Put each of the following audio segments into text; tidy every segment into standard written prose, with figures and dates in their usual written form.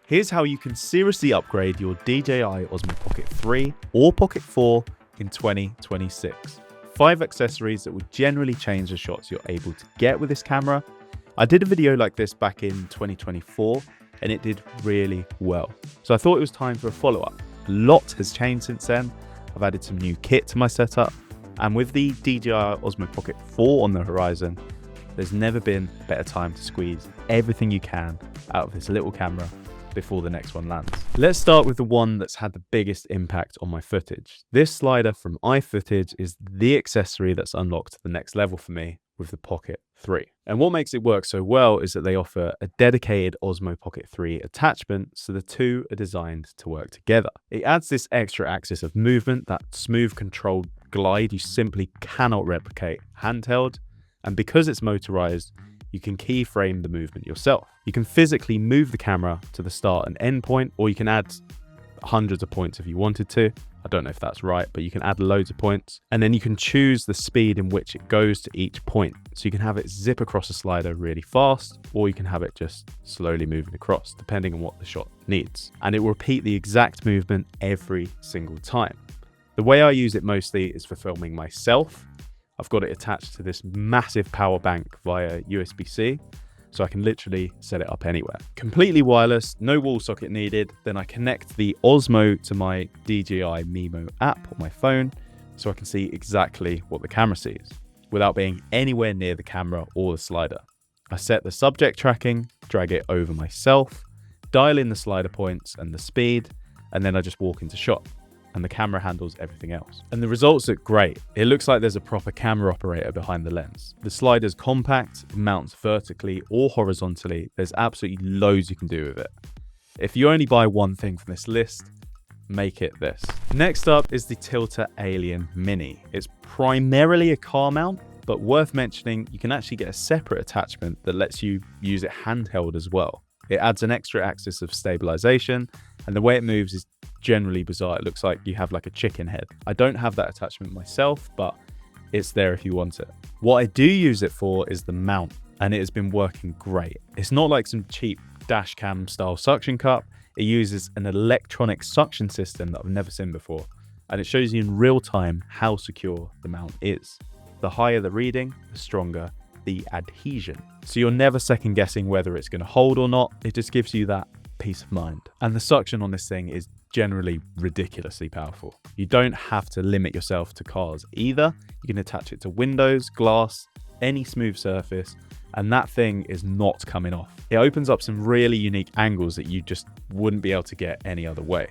Here's how you can seriously upgrade your DJI Osmo Pocket 3 or Pocket 4 in 2026. 5 accessories that will generally change the shots you're able to get with this camera. I did a video like this back in 2024 and it did really well. So I thought it was time for a follow-up. A lot has changed since then. I've added some new kit to my setup, and with the DJI Osmo Pocket 4 on the horizon, there's never been a better time to squeeze everything you can out of this little camera before the next one lands. Let's start with the one that's had the biggest impact on my footage. This slider from iFootage is the accessory that's unlocked the next level for me with the Pocket 3. And what makes it work so well is that they offer a dedicated Osmo Pocket 3 attachment, so the two are designed to work together. It adds this extra axis of movement, that smooth controlled glide you simply cannot replicate handheld, and because it's motorized, you can keyframe the movement yourself. You can physically move the camera to the start and end point, or you can add hundreds of points if you wanted to. I don't know if that's right, but you can add loads of points. And then you can choose the speed in which it goes to each point. So you can have it zip across a slider really fast, or you can have it just slowly moving across, depending on what the shot needs. And it will repeat the exact movement every single time. The way I use it mostly is for filming myself. I've got it attached to this massive power bank via USB-C, so I can literally set it up anywhere. Completely wireless, no wall socket needed. Then I connect the Osmo to my DJI Mimo app on my phone, so I can see exactly what the camera sees without being anywhere near the camera or the slider. I set the subject tracking, drag it over myself, dial in the slider points and the speed, and then I just walk into shot, and the camera handles everything else. And the results look great. It looks like there's a proper camera operator behind the lens. The slider's compact, it mounts vertically or horizontally. There's absolutely loads you can do with it. If you only buy one thing from this list, make it this. Next up is the Tilta Alien Mini. It's primarily a car mount, but worth mentioning, you can actually get a separate attachment that lets you use it handheld as well. It adds an extra axis of stabilization, and the way it moves is generally bizarre. It looks like you have like a chicken head. I don't have that attachment myself, but it's there if you want it. What I do use it for is the mount, and it has been working great. It's not like some cheap dash cam style suction cup. It uses an electronic suction system that I've never seen before, and it shows you in real time how secure the mount is. The higher the reading, the stronger the adhesion. So you're never second guessing whether it's going to hold or not. It just gives you that peace of mind. And the suction on this thing is generally ridiculously powerful. You don't have to limit yourself to cars either. You can attach it to windows, glass, any smooth surface, and that thing is not coming off. It opens up some really unique angles that you just wouldn't be able to get any other way.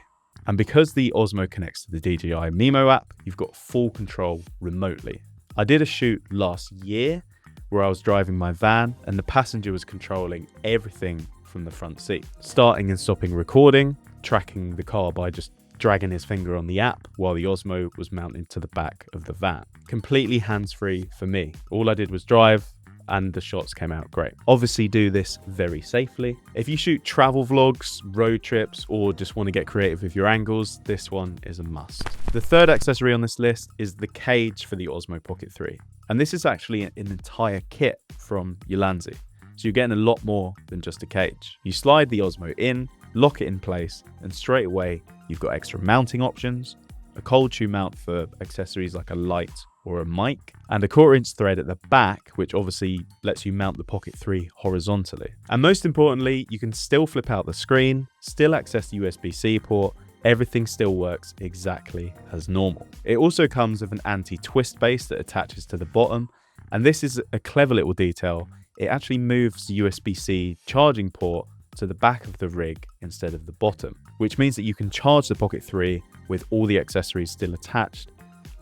And because the Osmo connects to the DJI Mimo app, you've got full control remotely. I did a shoot last year where I was driving my van and the passenger was controlling everything from the front seat, starting and stopping recording, tracking the car by just dragging his finger on the app while the Osmo was mounted to the back of the van. Completely hands-free for me. All I did was drive and the shots came out great. Obviously do this very safely. If you shoot travel vlogs, road trips, or just want to get creative with your angles, this one is a must. The third accessory on this list is the cage for the Osmo Pocket 3. And this is actually an entire kit from Ulanzi. So you're getting a lot more than just a cage. You slide the Osmo in, lock it in place, and straight away you've got extra mounting options, a cold shoe mount for accessories like a light or a mic, and a 1/4" thread at the back, which obviously lets you mount the Pocket 3 horizontally. And most importantly, you can still flip out the screen, still access the USB-C port. Everything still works exactly as normal. It also comes with an anti-twist base that attaches to the bottom, and this is a clever little detail. It actually moves the USB-C charging port to the back of the rig instead of the bottom, which means that you can charge the Pocket 3 with all the accessories still attached,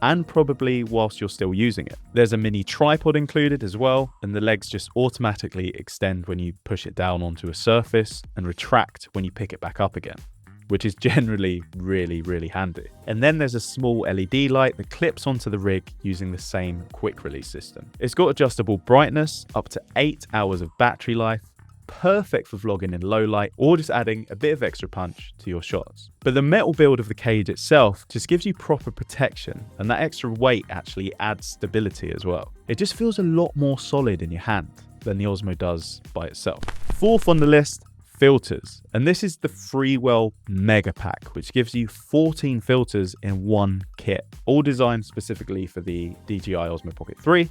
and probably whilst you're still using it. There's a mini tripod included as well, and the legs just automatically extend when you push it down onto a surface and retract when you pick it back up again, which is generally really handy. And then there's a small LED light that clips onto the rig using the same quick release system. It's got adjustable brightness, up to 8 hours of battery life, perfect for vlogging in low light or just adding a bit of extra punch to your shots. But the metal build of the cage itself just gives you proper protection, and that extra weight actually adds stability as well. It just feels a lot more solid in your hand than the Osmo does by itself. Fourth on the list, filters. And this is the Freewell Mega Pack, which gives you 14 filters in one kit, all designed specifically for the DJI Osmo Pocket 3.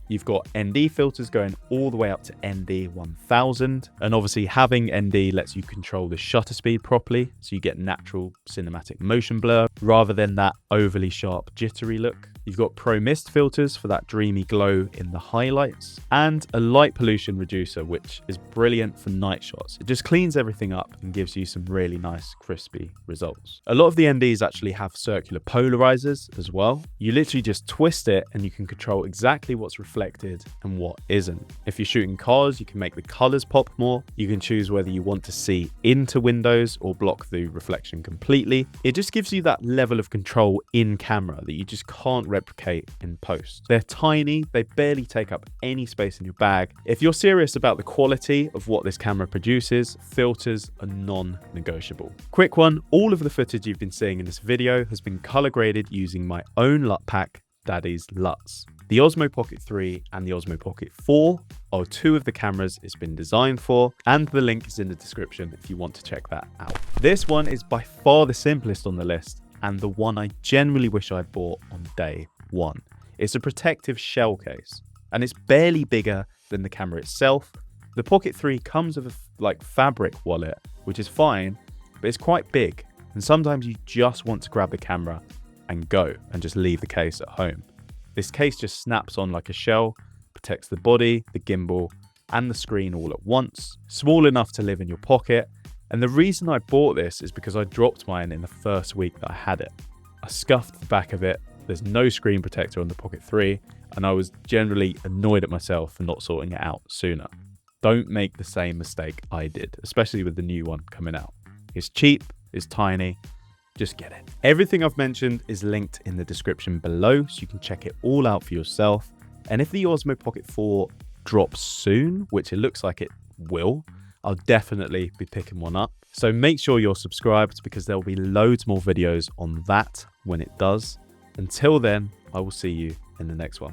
You've got ND filters going all the way up to ND 1000. And obviously having ND lets you control the shutter speed properly, so you get natural cinematic motion blur rather than that overly sharp jittery look. You've got Pro Mist filters for that dreamy glow in the highlights, and a light pollution reducer, which is brilliant for night shots. It just cleans everything up and gives you some really nice crispy results. A lot of the NDs actually have circular polarizers as well. You literally just twist it and you can control exactly what's reflected and what isn't. If you're shooting cars, you can make the colors pop more. You can choose whether you want to see into windows or block the reflection completely. It just gives you that level of control in camera that you just can't replicate in post. They're tiny, they barely take up any space in your bag. If you're serious about the quality of what this camera produces, filters are non-negotiable. Quick one, all of the footage you've been seeing in this video has been color graded using my own LUT pack, Daddy's LUTs. The Osmo Pocket 3 and the Osmo Pocket 4 are two of the cameras it's been designed for, and the link is in the description if you want to check that out. This one is by far the simplest on the list, and the one I genuinely wish I'd bought on day one. It's a protective shell case, and it's barely bigger than the camera itself. The Pocket 3 comes with a fabric wallet, which is fine, but it's quite big, and sometimes you just want to grab the camera and go and just leave the case at home. This case just snaps on like a shell, protects the body, the gimbal, and the screen all at once, small enough to live in your pocket. And the reason I bought this is because I dropped mine in the first week that I had it. I scuffed the back of it, there's no screen protector on the Pocket 3, and I was generally annoyed at myself for not sorting it out sooner. Don't make the same mistake I did, especially with the new one coming out. It's cheap, it's tiny, just get it. Everything I've mentioned is linked in the description below, so you can check it all out for yourself. And if the Osmo Pocket 4 drops soon, which it looks like it will, I'll definitely be picking one up. So make sure you're subscribed because there'll be loads more videos on that when it does. Until then, I will see you in the next one.